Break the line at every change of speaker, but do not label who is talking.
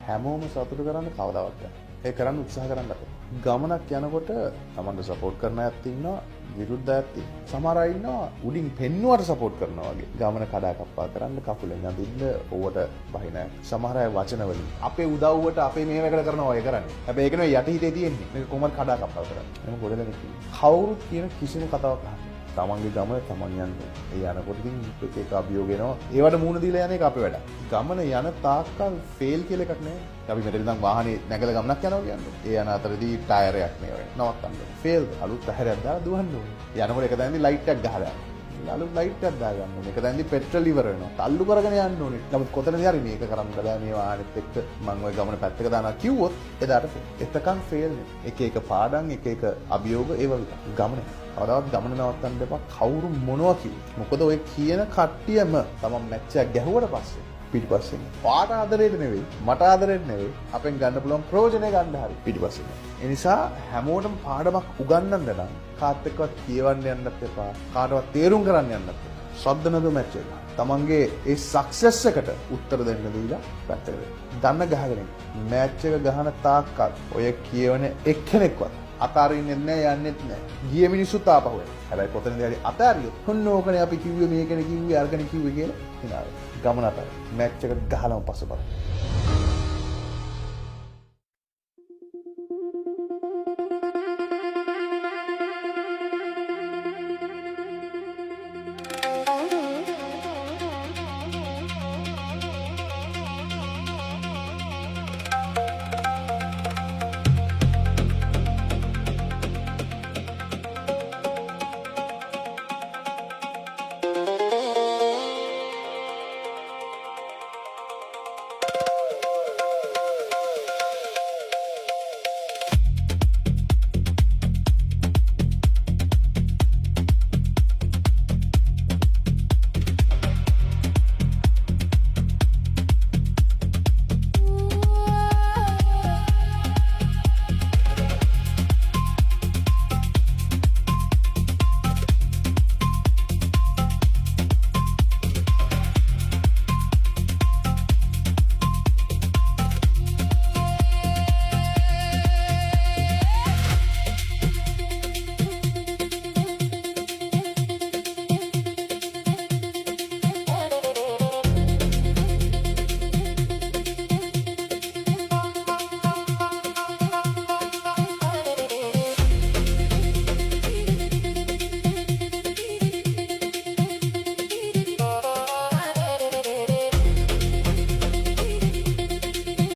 හැමෝම සතුට කරන්න කවදාවත් බෑ. ඒ කරන්න උත්සාහ කරන්න අපේ. ගමනක් යනකොට තමන්ට සපෝට් කරන අයත් ඉන්නවා, විරුද්ධ අයත් ඉන්නවා. සමහර අය ඉන්නවා උඩින් පෙන්නුවට සපෝට් කරනවා වගේ. ගමන කඩාකප්පා කරන්න කකුලෙන් අදින්න ඕවට බහින අය. සමහර අය වචන වලින් අපේ උදව්වට අපේ මේවකට කරනවා ඔය කරන්නේ. හැබැයි ඒක නෙවෙයි යටිහිතේ තියෙන්නේ. මේක කොහොමද කඩාකප්පා කරන්නේ. එහෙනම් ගොඩ දෙනෙක් ඉන්නවා. කවුරුත් කියන කිසිම කතාවක් අහන්නේ. තමන්ගේ ගමන තමන් යන්නේ. ඒ යනකොට ඉතින් එක එක අභියෝග එනවා. ඒවට මුහුණ දීලා යන එක අපේ වැඩ. ගමන යන තාක්කල් ෆේල් කියලා එකක් නෑ. අපි මෙතන ඉඳන් වාහනේ නැගලා ගමනක් යනවා කියන්නේ. ඒ යන අතරදී ටයර් එකක් නේ වෙන්නේ. නවත්තන්න. ෆේල් අලුත් ටයරයක් දාලා දුවන්න ඕනේ. යනකොට එක දැනදී ලයිට් එකක් ගහලා යන්න. අලුත් ලයිට් එකක් දාගන්න ඕනේ. එක දැනදී පෙට්‍රල් ඉවර වෙනවා. තල්ලු කරගෙන යන්න ඕනේ. නමුත් කොතනදී හරි මේක කරන්න බෑ මේ වාහනේත් එක්ක මම ওই ගමන පැත්තක දානවා කිව්වොත් එදාට එතකන් ෆේල් නේ. එක එක පාඩම් එක එක අභියෝග ඒව විතර. ගමනේ කවදාවත් ගමන නවත්තන්න එපා කවුරු මොනවා කිව්වොත්. මොකද ඔය කියන කට්ටියම තමන් මැච් එකක් ගැහුවට පස්සේ පිටිපස්සෙන් පාට ආදරේට නෙවෙයි මට ආදරේට නෙවෙයි අපෙන් ගන්න පුළුවන් ප්‍රයෝජනය ගන්න හරි පිටිපස්සෙන්. ඒ නිසා හැමෝටම පාඩමක් උගන්වන්න නම් කාත් එක්කවත් කියවන්න යන්නත් එපා. කාටවත් තේරුම් කරන්න යන්නත් එපා. ශබ්ද නද මැච් එක. තමන්ගේ ඒ සක්සස් එකට උත්තර දෙන්න දීලා පැත්තකට දන්න ගහගෙන මැච් එක ගහන තාක්කල් ඔය කියවන එක්කෙනෙක්වත් අතාරින්නේ නැහැ යන්නෙත් නැහැ. ගිය මිනිස්සුත් ආපහු එනවා. හැබැයි කොතනද හරි අතාරියොත් ඔන්න ඕකනේ අපි කිව්වේ මේකනේ කිව්වේ අරගෙන කිව්වේ කියලා හිනාවේ. ගමන අතර මැච් එක ගහලම පස්සේ බලන්න.